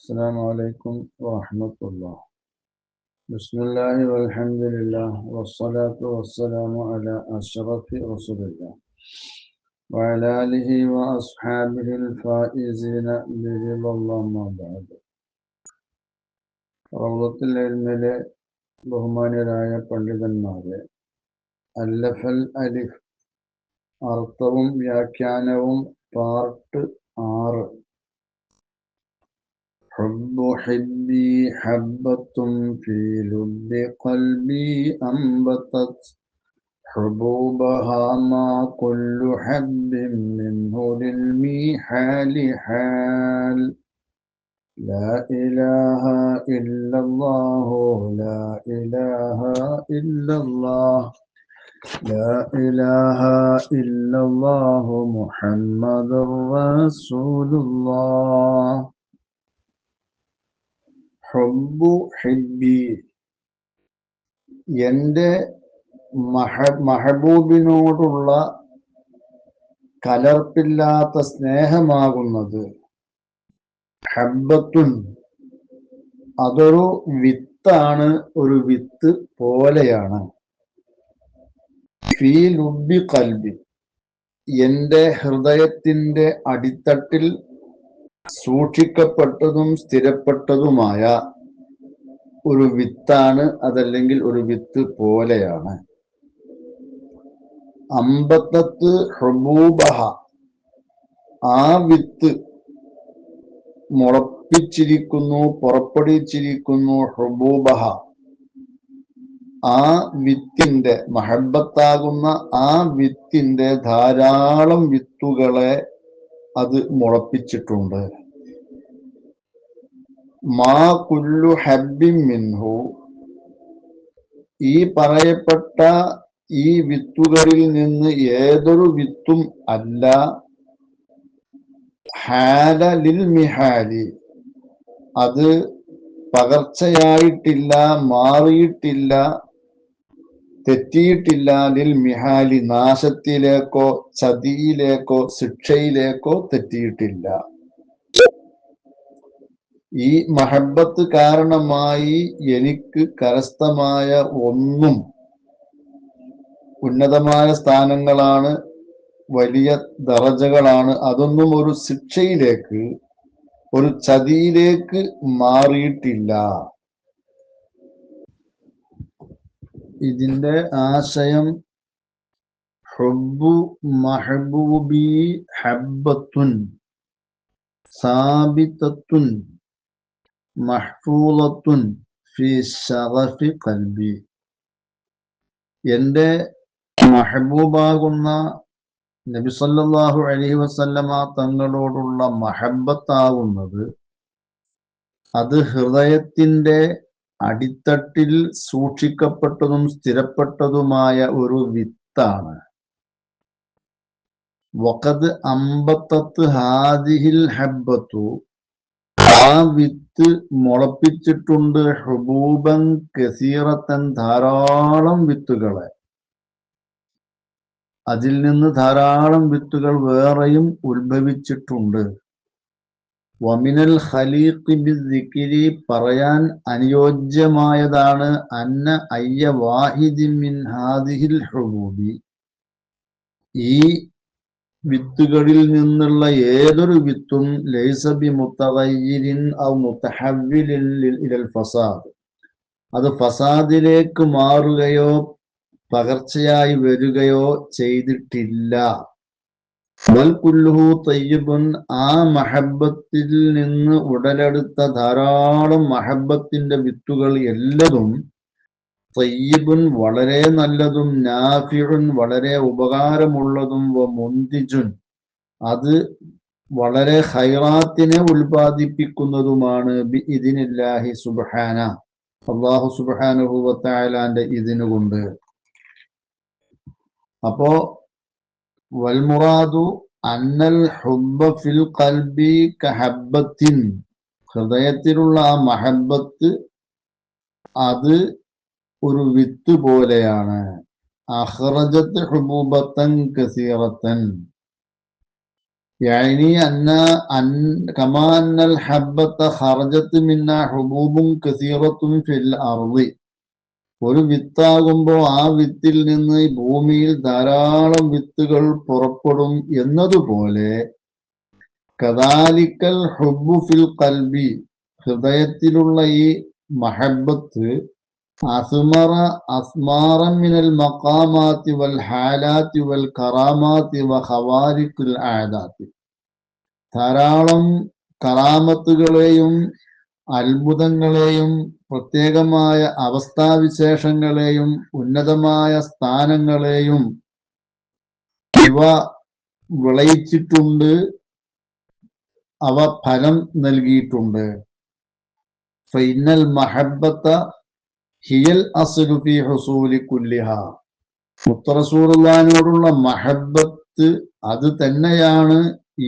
السلام عليكم ورحمة الله. بسم الله والحمد لله والصلاة والسلام على أشرف رسول الله وعلى آله وأصحابه الفائزين برضا الله ما بعد. റൗളത്തുൽ ഇൽമിലെ ബഹുമാന്യരായ പണ്ഡിതന്മാരെ അല്ലഫൽ അലിഫ് അർത്ഥവും വ്യാഖ്യാനവും പാർട്ട് 6 حب حبي حبة في لب قلبي أنبتت حبوبها ما كل حب منه للميحال حال لا إله إلا الله لا إله إلا الله لا إله إلا الله محمد رسول الله. ഹബ്ബു ഹിബ്ബി, എൻ്റെ മഹബൂബിനോടുള്ള കലർപ്പില്ലാത്ത സ്നേഹമാകുന്നത് ഹബ്ബത്തുൻ, അതൊരു വിത്താണ്, ഒരു വിത്ത് പോലെയാണ്. ഫീ ലുബ്ബി ഖൽബി, എൻ്റെ ഹൃദയത്തിൻ്റെ അടിത്തട്ടിൽ സൂക്ഷിക്കപ്പെട്ടതും സ്ഥിരപ്പെട്ടതുമായ ഒരു വിത്താണ്, അതല്ലെങ്കിൽ ഒരു വിത്ത് പോലെയാണ്. അമ്പത്തത്ത് ഹുബൂബഹ, ആ വിത്ത് മുളപ്പിച്ചിരിക്കുന്നു, പുറപ്പെടുവിച്ചിരിക്കുന്നു. ഹുബൂബഹ, ആ വിത്തിന്റെ മഹബത്താകുന്ന ആ വിത്തിന്റെ ധാരാളം വിത്തുകളെ അത് മുളപ്പിച്ചിട്ടുണ്ട്. മാ കുല്ലു ഹബ്ബിൻ മിൻഹു, ഈ പറയപ്പെട്ട ഈ വിത്തുകളിൽ നിന്ന് ഏതൊരു വിത്തും അല്ല. ഹാല ലിൽ മിഹാലി, അത് പകർച്ചയായിട്ടില്ല, മാറിയിട്ടില്ല, തെറ്റിയിട്ടില്ല. ലിൽ മിഹാലി, നാശത്തിലേക്കോ ചതിയിലേക്കോ ശിക്ഷയിലേക്കോ തെറ്റിയിട്ടില്ല. ഈ മഹബത്ത് കാരണമായി എനിക്ക് കരസ്ഥമായ ഒന്നും ഉന്നതമായ സ്ഥാനങ്ങളാണ്, വലിയ ദറജകളാണ്. അതൊന്നും ഒരു ശിക്ഷയിലേക്ക്, ഒരു ചതിയിലേക്ക് മാറിയിട്ടില്ല. ഇതിന്റെ ആശയം ഹുബ്ബു മഹബൂബി ഹബ്ബത്തുൻ സാബിതത്തുൻ മഹ്ഫൂളത്തുൻ ഫി ശഗഫി ഖൽബി, എൻ്റെ മഹബൂബാകുന്ന നബി സല്ലല്ലാഹു അലൈഹി വസല്ലമ തങ്ങളോടുള്ള മഹബത്താകുന്നത് അത് ഹൃദയത്തിൻ്റെ അടിത്തട്ടിൽ സൂക്ഷിക്കപ്പെട്ടതും സ്ഥിരപ്പെട്ടതുമായ ഒരു വിത്താണ്. വഖദ് അമ്പത്തത്ത് ഹാദിഹിൽ ഹബ്ബത്തു, ആ വിത്ത് മുളപ്പിച്ചിട്ടുണ്ട്. ഹുബൂബൻ കസീറത്തൻ, ധാരാളം വിത്തുകളെ, അതിൽ നിന്ന് ധാരാളം വിത്തുകൾ വേറെയും ഉത്ഭവിച്ചിട്ടുണ്ട്. വമിനൽ ഖലീഖി ബിദ്ദിക്രി, പറയാൻ അനുയോജ്യമായതാണ്. അന്ന അയ്യ വാഹിദിൻ മിൻ ഹാദിഹിൽ ഹുബൂബി, ഈ വിത്തുകളിൽ നിന്നുള്ള ഏതൊരു വിത്തും ലൈസ ബി മുതഗയ്യിരിൻ ഔ മുതഹവ്വിലിൻ ഇലൽ ഫസാദ്, അത് ഫസാദിലേക്ക് മാറുകയോ പകർച്ചയായി വരികയോ ചെയ്തിട്ടില്ല. ബൽ കുല്ലുഹു തയ്യിബുൻ, ആ മഹബത്തിൽ നിന്ന് ഉടലെടുത്ത ധാരാളം മഹബത്തിന്റെ വിത്തുകൾ എല്ലതും തയ്യിബുൻ, വളരെ നല്ലതും, നാഫിഉൻ, വളരെ ഉപകാരമുള്ളതും, മുന്തിജുൻ, അത് വളരെ ഖൈറാത്തിനെ ഉൽപാദിപ്പിക്കുന്നതുമാണ്. ബിഇദ്നില്ലാഹി സുബ്ഹാന, അല്ലാഹു സുബ്ഹാനഹു വ തആലാന്റെ ഇതിന് കൊണ്ട്. അപ്പോ വൽ മുറാദു അന്നൽ ഹുബ്ബ ഫിൽ ഖൽബി കഹബ്ബത്തിൻ, ഹൃദയത്തിലുള്ള ആ മഹബത്ത് അത് ഒരു വിത്ത് പോലെയാണ്. അഖ്റജത്ത് ഹുബൂബത്തൻ കസീറത്തൻ, يعني أن كما أن الحبة خرجت منها حبوب كثيرة في الأرض ഒരു വിത്താകുമ്പോൾ ആ വിത്തിൽ നിന്ന് ഭൂമിയിൽ ധാരാളം വിത്തുകൾ പുറപ്പെടും എന്നതുപോലെ കദാലിക്കൽ ഹുബ്ബു ഫിൽ ഖൽബി ഹൃദയത്തിലുള്ള ഈ മഹബ്ബത്ത് അസ്മറ അസ്മാറൻ മിനൽ മഖാമാത്തി വൽ ഹാലാത്തി വൽ കറാമാത്തി വ ഖവാരിഖുൽ ആദാത്തി ധാരാളം കറാമത്തുകളെയും അത്ഭുതങ്ങളെയും പ്രത്യേകമായ അവസ്ഥാവിശേഷങ്ങളെയും ഉന്നതമായ സ്ഥാനങ്ങളെയും ഇവ വിളയിച്ചിട്ടുണ്ട്, അവ ഫലം നൽകിയിട്ടുണ്ട്. ഫൈനൽ മഹബ്ബത്ത ഹിയൽ അസ്ലു ഫീ ഹുസൂലി കുല്ലിഹ മുത്തറസൂലുള്ളാഹിനോടുള്ള മഹബ്ബത്ത് അത് തന്നെയാണ്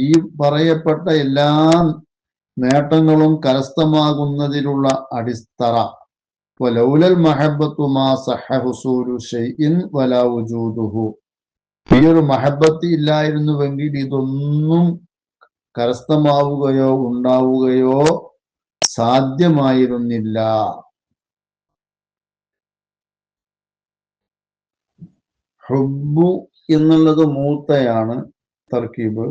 ഈ പറയപ്പെട്ട എല്ലാ നേട്ടങ്ങളും കരസ്ഥമാകുന്നതിലുള്ള അടിത്തറ. വലൗലൽ മഹബ്ബത്തു മാ സഹ ഹുസൂലു ശൈഇൻ വലാ വുജൂദുഹു ഈ ഒരു മഹബ്ബത്ത് ഇല്ലായിരുന്നുവെങ്കിൽ ഇതൊന്നും കരസ്ഥമാവുകയോ ഉണ്ടാവുകയോ സാധ്യമായിരുന്നില്ല. ഹുബ്ബു എന്നുള്ളത് മൂത്തയാണ്, തർക്കീബ്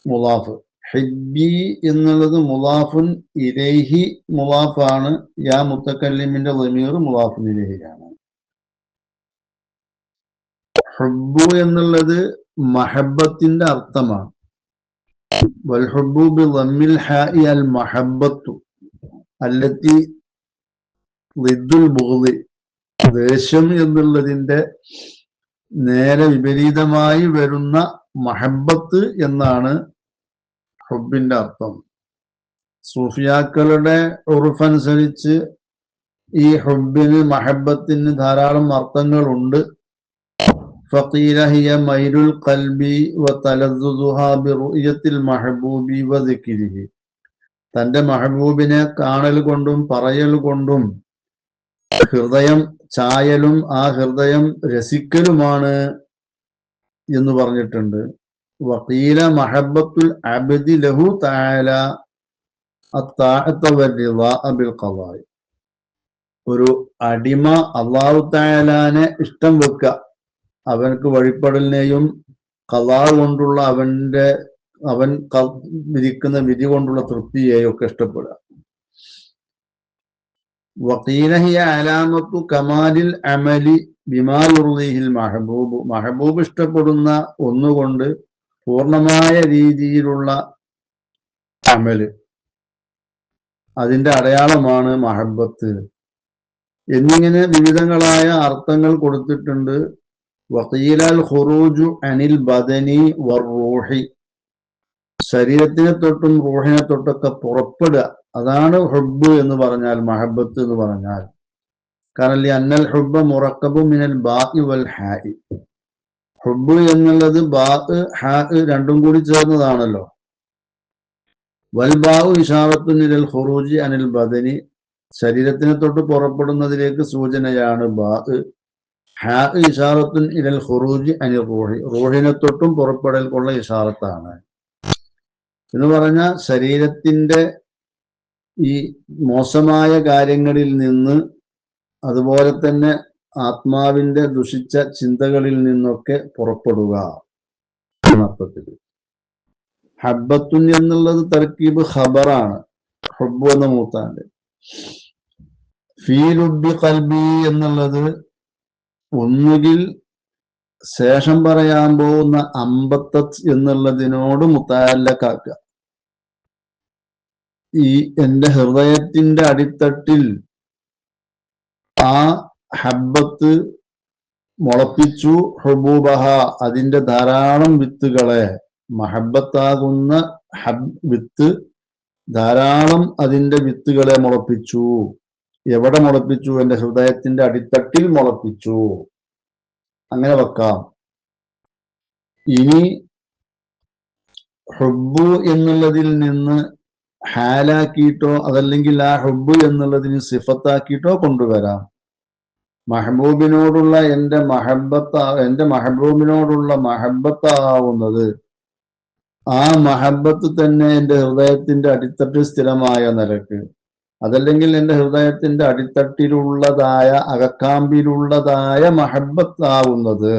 മുളാഫ്. ഹിബ്ബി എന്നുള്ളത് മുളാഫുൻ ഇലൈഹി മുളാഫാണ്. യാ മുത്തക്കല്ലിമിന്റെ ദമീർ മുളാഫുൻ ഇലൈഹിയാണ്. ഹുബ്ബു എന്നുള്ളത് മഹബ്ബത്തിന്റെ അർത്ഥമാണ്. വൽ ഹുബ്ബു ബി ദമ്മിൽ ഹാഇ അൽ മഹബ്ബത്തു അല്ലത്തി ളിദ്ദുൽ ബുഗ്ദി ദേഷ്യം എന്നുള്ളതിന്റെ നേരെ വിപരീതമായി വരുന്ന മഹബ്ബത്ത് എന്നാണ് ഹുബിന്റെ അർത്ഥം. സൂഫിയാക്കളുടെ ഉറുഫനുസരിച്ച് ഈ ഹുബിന് മഹബ്ബത്തിന് ധാരാളം അർത്ഥങ്ങളുണ്ട്. ഫഖീല ഹിയ മൈലുൽ ഖൽബി വ തലദ്ദുദുഹാ ബിറുയത്തിൽ മഹബൂബി വ ദിക്രിഹി തന്റെ മഹബൂബിനെ കാണൽ കൊണ്ടും പറയൽ കൊണ്ടും ഹൃദയം ചായലും ആ ഹൃദയം രസിക്കലുമാണ് എന്ന് പറഞ്ഞിട്ടുണ്ട്. വഖീല മഹബ്ബത്തുൽ അബ്ദി ലഹു തആല അത്താഅത വൽറിളാ ബിൽ ഖളാഇ ഒരു അടിമ അല്ലാഹു തആലാനെ ഇഷ്ടം വെക്കുക, അവനക്ക് വഴിപ്പെടലിനെയും ഖളാ കൊണ്ടുള്ള അവൻ വിധിക്കുന്ന വിധി കൊണ്ടുള്ള തൃപ്തിയെയും ഒക്കെ ഇഷ്ടപ്പെടുക. വഖീല ഹിയ അലാമത്തു കമാലിൽ അമലി ബിമാ യുർദിഹിൽ മഹബൂബ് മഹബൂബ് ഇഷ്ടപ്പെടുന്ന ഒന്നുകൊണ്ട് പൂർണ്ണമായ രീതിയിലുള്ള അമല് അതിന്റെ അടയാളമാണ് മഹബത്ത് എന്നിങ്ങനെ വിവിധങ്ങളായ അർത്ഥങ്ങൾ കൊടുത്തിട്ടുണ്ട്. വഖീലൽ ഖുറൂജു അനിൽ ബദനി വറൂഹി ശരീരത്തിനെ തൊട്ടും റൂഹിനെ തൊട്ടൊക്കെ പുറപ്പെടുക, അതാണ് ഹുബ്ബ് എന്ന് പറഞ്ഞാൽ, മഹബത്ത് എന്ന് പറഞ്ഞാൽ. കാരണം അന്നൽ ഹുബ്ബ മുറക്കബു മിനൽ ബാഇ വൽ ഹാഇ ഹുബ്ബ് എന്നുള്ളത് ബാ ഹാ രണ്ടും കൂടി ചേർന്നതാണല്ലോ. വൽ ബാഉ ഇശാറത്തുൻ ഇലൽ ഖുറൂജി അനിൽ ബദനി ശരീരത്തിനെ തൊട്ട് പുറപ്പെടുന്നതിലേക്ക് സൂചനയാണ് ബാ. ഹാ ഇശാറത്തുൻ ഇലൽ ഖുറൂജി അനിൽ റൂഹി റൂഹിനെ തൊട്ടും പുറപ്പെടൽക്കുള്ള ഇശാറത്താണ് എന്ന് പറഞ്ഞാൽ ശരീരത്തിന്റെ ഈ മോശമായ കാര്യങ്ങളിൽ നിന്ന് അതുപോലെ തന്നെ ആത്മാവിന്റെ ദുഷിച്ച ചിന്തകളിൽ നിന്നൊക്കെ പുറപ്പെടുക എന്നർത്ഥത്തിൽ. ഹബ്ബത്തുൻ എന്നുള്ളത് തർക്കീബ് ഖബറാണ് ഹുബ്ബ് എന്ന മൂത്താന്റെ. ഫീ ലുബ്ബി ഖൽബി എന്നുള്ളത് ഒന്നുകിൽ ശേഷം പറയാൻ പോകുന്ന അമ്പത്തത്ത് എന്നുള്ളതിനോട് മുതഅല്ലഖാക്കുക. ഈ എന്റെ ഹൃദയത്തിന്റെ അടിത്തട്ടിൽ ആ ഹബ്ബത്ത് മുളപ്പിച്ചു ഹുബൂബഹ അതിന്റെ ധാരാളം വിത്തുകളെ മഹബ്ബത്താകുന്ന വിത്ത് ധാരാളം അതിന്റെ വിത്തുകളെ മുളപ്പിച്ചു. എവിടെ മുളപ്പിച്ചു? എന്റെ ഹൃദയത്തിന്റെ അടിത്തട്ടിൽ മുളപ്പിച്ചു. അങ്ങനെ വെക്കാം. ഇനി ഹുബ്ബു എന്നുള്ളതിൽ നിന്ന് ഹാലാക്കിയിട്ടോ അതല്ലെങ്കിൽ ആ ഹുബ്ബ് എന്നുള്ളതിന് സിഫത്താക്കിയിട്ടോ കൊണ്ടുവരാം. മഹബൂബിനോടുള്ള എന്റെ മഹബൂബിനോടുള്ള മഹബത്താവുന്നത് ആ മഹബത്ത് തന്നെ എൻ്റെ ഹൃദയത്തിന്റെ അടിത്തട്ടിൽ സ്ഥിരമായ നിലക്ക്, അതല്ലെങ്കിൽ എൻ്റെ ഹൃദയത്തിന്റെ അടിത്തട്ടിലുള്ളതായ അകക്കാമ്പിലുള്ളതായ മഹബത്താവുന്നത്,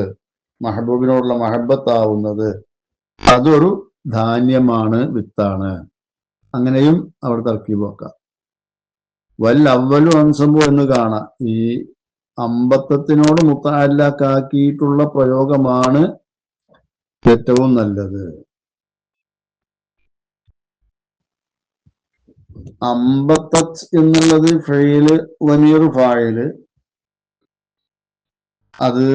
മഹബൂബിനോടുള്ള മഹബത്താവുന്നത് അതൊരു ധാന്യമാണ്, വിത്താണ്. അങ്ങനെയും അവിടെ തർക്കീബ് വെക്കാം. വൽ അവ്വലു അൻസബു എന്ന് കാണാം. ഈ അമ്പത്തത്തിനോട് മുത്തഅല്ലഖാക്കിയിട്ടുള്ള പ്രയോഗമാണ് ഏറ്റവും നല്ലത്. അമ്പത്തത്ത് എന്നുള്ളത് ഫെയില് വനീർ ഫായില്, അത്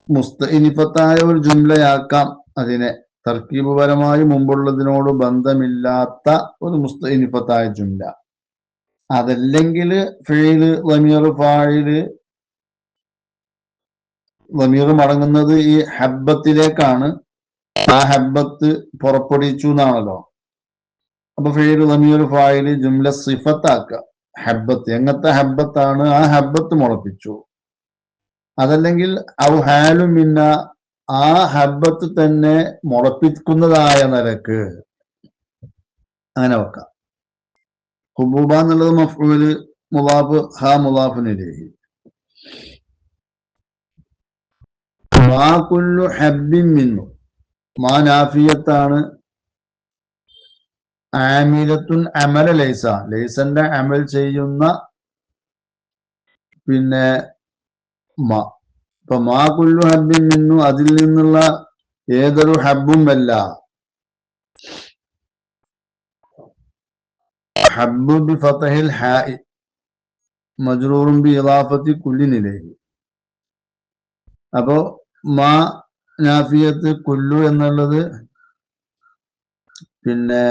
മുസ്തഇനിഫത്തായ ഒരു ജുംലയാക്കാം. അതിനെ തർക്കീബ് പരമായി മുമ്പുള്ളതിനോട് ബന്ധമില്ലാത്ത ഒരു മുസ്തഇനിഫത്തായ ജുംല. അതല്ലെങ്കിൽ ഫെയില് വനീർ ഫായില്, വനീർ മടങ്ങുന്നത് ഈ ഹബ്ബത്തിലേക്കാണ്. ആ ഹബ്ബത്ത് പുറപ്പെടുവിച്ചു എന്നാണല്ലോ. അപ്പൊ ഫെയില് വനീർ ഫായില് ജുംല സിഫത്താക്കുക. ഹബ്ബത്ത് എങ്ങനത്തെ ഹബ്ബത്താണ്, ആ ഹബ്ബത്ത് മുളപ്പിച്ചു. അതല്ലെങ്കിൽ ഔ ഹാലു മിന്ന, ആ ഹബ്ബത്ത് തന്നെ മുളപ്പിക്കുന്നതായ നിലക്ക് അങ്ങനെ വെക്കാം. ഹുബൂബ എന്നുള്ളത് മഫ്ഊല് മുളാഫ് ഹാ മുളാഫിൻ ഇലൈഹി. മാ കുല്ലു ഹബ്ബിൻ മിന്നു, മാ നാഫിയത്താണ്. ആമിലത്തുൻ അമല ലൈസ, ലൈസന്റെ അമൽ ചെയ്യുന്ന പിന്നെ മാ. ഇപ്പൊ മാ കുല്ലു ഹബ്ബിൻ മിന്നു, അതിൽ നിന്നുള്ള ഏതൊരു ഹബ്ബും അല്ല. ഹബ്ബു ബി ഫതഹിൽ ഹാഇ മജ്റൂറുൻ ബി ഇളാഫത്തി കുല്ലിൻ ഇലൈഹി. അപ്പോ മാ നാഫിയത്ത്, കുല്ലു എന്നുള്ളത് പിന്നെ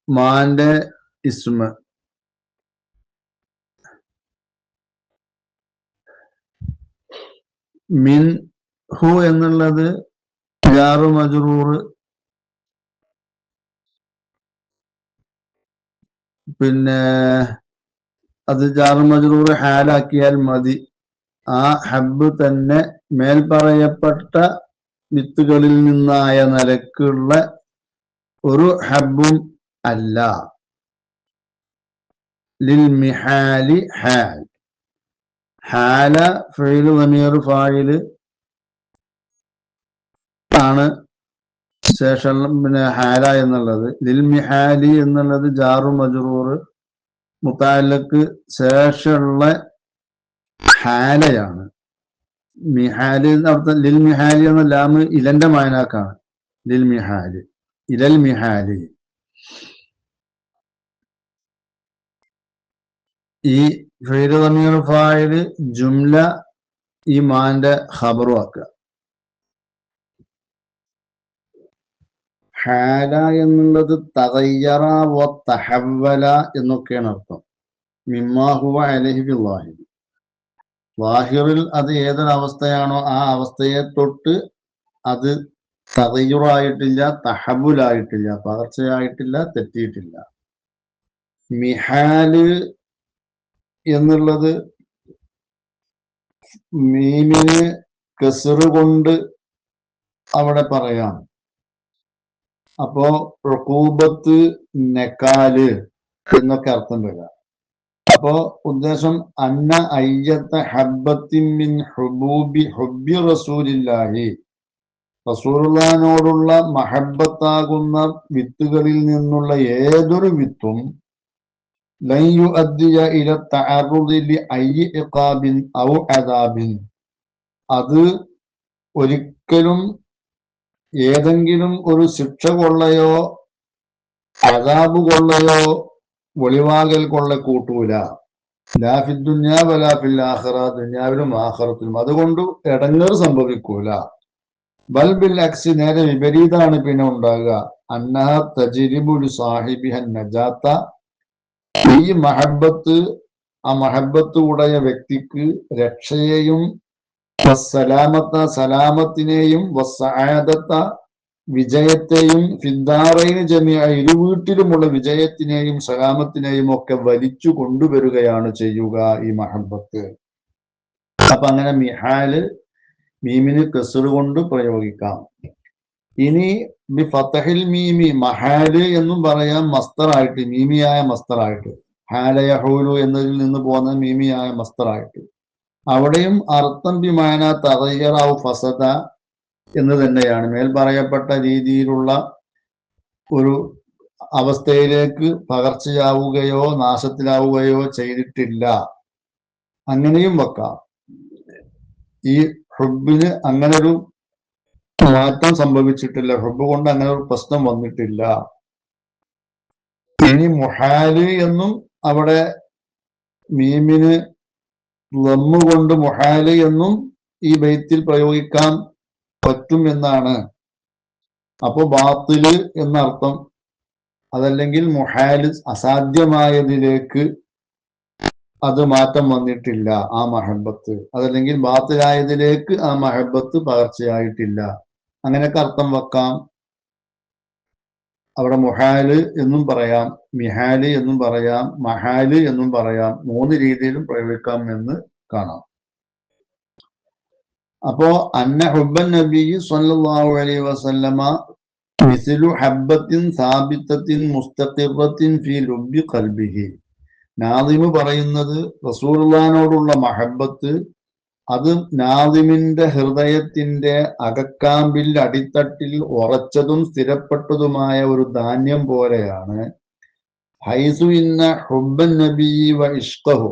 മാന്റെ ഇസ്മ, മിൻ ഹു എന്നുള്ളത് ജാറു മജ്റൂർ, പിന്നെ അത് ജാറു മജ്റൂർ ഹാലാക്കിയാൽ മതി. ആ ഹബ്ബ് തന്നെ മേൽ പറയപ്പെട്ട വിത്തുകളിൽ നിന്നായ നിലക്കുള്ള ഒരു ഹബ്ബും അല്ല. ലിൽ മിഹാലി ഹാൽ, ഹാല ഫെയില് വനീർ ഫായില് ആണ് ശേഷം പിന്നെ ഹാല എന്നുള്ളത്. ലിൽ മിഹാലി എന്നുള്ളത് ജാറു മജ്റൂർ മുതഅല്ലഖ് ശേഷമുള്ള ഹാലയാണ്. മിഹാലി അർത്ഥം ലിൽ മിഹാലി എന്ന ലാമ് ഇലന്റെ മാനാക്കാണ്. ലിൽ മിഹാലി, ഇലൽ മിഹാലി. ഈ ഫെയില് വനീർ ഫായില് ജുംല ഈ മാന്റെ ഖബറു ആക്കുക. ഹാല എന്നുള്ളത് തഗയ്യറ വ തഹവ്വല എന്നൊക്കെയാണ് അർത്ഥം. മിമ്മാ ഹുവ അലൈഹി ബില്ലാഹിർ, ലാഹിറിൽ അത് ഏതൊരവസ്ഥയാണോ ആ അവസ്ഥയെ തൊട്ട് അത് തഗയ്യുറായിട്ടില്ല, തഹവ്വുലായിട്ടില്ല, പകർച്ചയായിട്ടില്ല, തെറ്റിയിട്ടില്ല. മിഹാല് എന്നുള്ളത് മീമിന് കസ്റ് കൊണ്ട് അവിടെ പറയാം. അപ്പോ ഉഖൂബത്ത്, നക്കാല് എന്നൊക്കെ അർത്ഥം വരാം. അപ്പോ ഉദ്ദേശം അന്ന അയ്യത്ത ഹബ്ബത്തിൻ മിൻ ഹുബൂബി ഹുബ്ബി റസൂലില്ലാഹി, റസൂലുള്ളാഹിനോടുള്ള മഹബ്ബത്താകുന്ന വിത്തുകളിൽ നിന്നുള്ള ഏതൊരു വിത്തും ലൻ യുഅദ്ദിയ ഇല തഅറുദി ലി അയ്യി ഇഖാബിൻ ഔ അദാബിൻ, അത് ഒരിക്കലും ഏതെങ്കിലും ഒരു ശിക്ഷ കൊള്ളയോ അദാബ് കൊള്ളയോ ഒളിവാകൽ കൊള്ള കൂട്ടൂല. ലാ ഫി ദുനിയാ വലാ ഫിൽ ആഖിറ, ദുനിയാവിലും ആഖിറത്തിലും അതുകൊണ്ട് ഇടങ്ങേറ് സംഭവിക്കൂല. ബൽ ബിൽ അക്സി, നേരെ വിപരീതാണ് പിന്നെ ഉണ്ടാകുക. അന്നഹ തജ്രിബു ലി സാഹിബിഹൻ നജാത്ത, ഈ മഹബത്ത് ആ മഹബത്ത് ഉടയ വ്യക്തിക്ക് രക്ഷയെയും വസ്സലാമത്ത സലാമത്തിനെയും വസ്സആദത്ത വിജയത്തെയും ഫിദ്ദാറൈനി ജമീഅ ഇരുവീട്ടിലുമുള്ള വിജയത്തിനെയും സലാമത്തിനെയും ഒക്കെ വലിച്ചു കൊണ്ടുവരികയാണ് ചെയ്യുക ഈ മഹബത്ത്. അപ്പൊ അങ്ങനെ മിഹാല് മീമിന് കസ്റ് കൊണ്ട് പ്രയോഗിക്കാം. ഇനി ബി ഫതഹിൽ മീമി മഹാല് എന്നും പറയാം മസ്തറായിട്ട്, മീമിയായ മസ്തറായിട്ട്. ഹാല യഹൂലു എന്നതിൽ നിന്ന് പോകുന്ന മീമിയായ മസ്തറായിട്ട്. അവിടെയും അർത്ഥം ബിമാന തഗയ്യറ ഔ ഫസദ എന്ന് തന്നെയാണ്. മേൽ പറയപ്പെട്ട രീതിയിലുള്ള ഒരു അവസ്ഥയിലേക്ക് പകർച്ചയാവുകയോ നാശത്തിലാവുകയോ ചെയ്തിട്ടില്ല. അങ്ങനെയും വെക്കാം. ഈ ഹുബിന് അങ്ങനൊരു മാറ്റം സംഭവിച്ചിട്ടില്ല, ഹുബ് കൊണ്ട് അങ്ങനെ ഒരു പ്രശ്നം വന്നിട്ടില്ല. ഇനി മുഹാല് എന്നും അവിടെ മീമിന് ലമ്മ് കൊണ്ട് മുഹാല് എന്നും ഈ ബൈത്തിൽ പ്രയോഗിക്കാൻ പറ്റും എന്നാണ്. അപ്പൊ ബാത്തില് എന്നർത്ഥം. അതല്ലെങ്കിൽ മുഹാല് അസാധ്യമായതിലേക്ക് അത് മാറ്റം വന്നിട്ടില്ല ആ മഹബത്ത്. അതല്ലെങ്കിൽ ബാത്തിലായതിലേക്ക് ആ മഹബത്ത് പകർച്ചയായിട്ടില്ല. അങ്ങനെയൊക്കെ അർത്ഥം വെക്കാം. അവിടെ മുഹാല് എന്നും പറയാം, മിഹാല് എന്നും പറയാം, മഹാല് എന്നും പറയാം. 3 രീതിയിലും പ്രയോഗിക്കാം എന്ന് കാണാം. അപ്പോ അന്ന ഹുബ്ബൻ നബി സ്വല്ലല്ലാഹു അലൈഹി വസല്ലമ മിസ്ലു ഹബ്ബത്തിൻ സാബിത്തത്തിൻ മുസ്തഖിറത്തിൻ ഫീ ലുബ്ബി ഖൽബിഹി. നാദിമ് പറയുന്നത് റസൂലുള്ളാഹിനോടുള്ള മഹബത്ത് അത് നാദിമിന്റെ ഹൃദയത്തിന്റെ അകക്കാമ്പിൽ അടിത്തട്ടിൽ ഉറച്ചതും സ്ഥിരപ്പെട്ടതുമായ ഒരു ധാന്യം പോലെയാണ്. ഹൈസു ഇന്ന ഹുബ്ബൻ നബി വ ഇഷ്ഖഹു,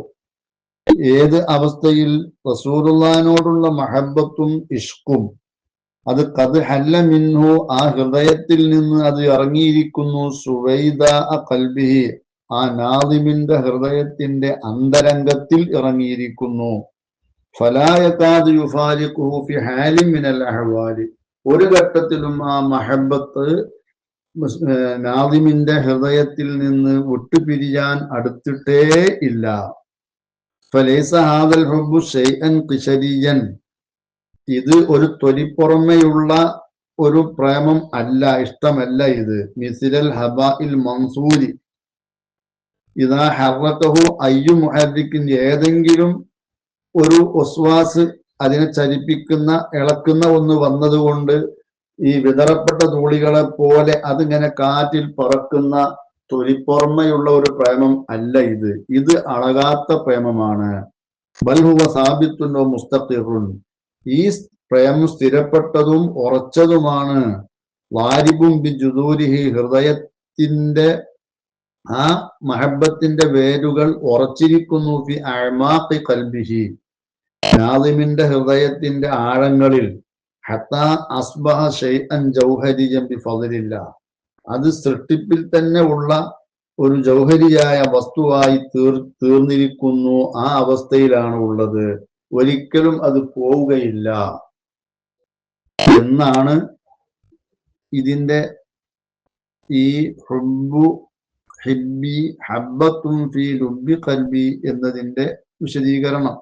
ഏത് അവസ്ഥയിൽ റസൂലുള്ളാഹിനോടുള്ള മഹബത്തും ഇഷ്കും അത് ഖദ് ഹല്ല മിൻഹു, ആ ഹൃദയത്തിൽ നിന്ന് അത് ഇറങ്ങിയിരിക്കുന്നു. സുവൈദ ഖൽബിഹി, ആ നാദിമിന്റെ ഹൃദയത്തിന്റെ അന്തരംഗത്തിൽ ഇറങ്ങിയിരിക്കുന്നു. ഫലാ യകാദു യുഫാരിഖുഹു ഫി ഹാലിൻ മിനൽ അഹ്വാലി, ഒരു ഘട്ടത്തിലും ആ മഹബത്ത് നാദിമിന്റെ ഹൃദയത്തിൽ നിന്ന് വിട്ടുപിരിയാൻ അടുത്തിട്ടേ ഇല്ല. ഫലൈസ ഹാദൽ ഹുബ്ബു ശൈഅൻ ഖിശരിയൻ, ഇത് ഒരു തൊലിപ്പുറമെയുള്ള ഒരു പ്രേമം അല്ല, ഇഷ്ടമല്ല ഇത്. മിസ്ലൽ ഹബാഇൽ മൻസൂരി ഇദാ ഹറകഹു അയ്യു മുഹർരിക്കിൻ, ഏതെങ്കിലും ഒരു ഒസ്വാസ് അതിനെ ചലിപ്പിക്കുന്ന ഇളക്കുന്ന ഒന്ന് വന്നതുകൊണ്ട് ഈ വിതറപ്പെട്ട ധൂളികളെ പോലെ അതിങ്ങനെ കാറ്റിൽ പറക്കുന്ന തൊലിപ്പുറമെയുള്ള ഒരു പ്രേമം അല്ല ഇത്. ഇത് അളകാത്ത പ്രേമമാണ്. ബൽഹുവ സാബിത്തുൻ മുസ്തഖിറുൻ, ഈ പ്രേമം സ്ഥിരപ്പെട്ടതും ഉറച്ചതുമാണ്. വാരിബും ബി ജുദൂരിഹി, ഹൃദയത്തിന്റെ ആ മഹബത്തിന്റെ വേരുകൾ ഉറച്ചിരിക്കുന്നു. ഫി അഅ്മാഖി ഖൽബിഹി, നാദിമിന്റെ ഹൃദയത്തിന്റെ ആഴങ്ങളിൽ. ഹത്താ അസ്ബഹ ശൈഅൻ ജൗഹരിയൻ ബിഫളില്ലാ, അത് സൃഷ്ടിപ്പിൽ തന്നെ ഉള്ള ഒരു ജൗഹരിയായ വസ്തുവായി തീർന്നിരിക്കുന്നു. ആ അവസ്ഥയിലാണ് ഉള്ളത്, ഒരിക്കലും അത് പോവുകയില്ല എന്നാണ് ഇതിന്റെ ഈ ഹുബ്ബു ഹിബ്ബി ഹബ്ബത്തും ഫീ ലുബ്ബി ഖൽബി എന്നതിന്റെ വിശദീകരണം.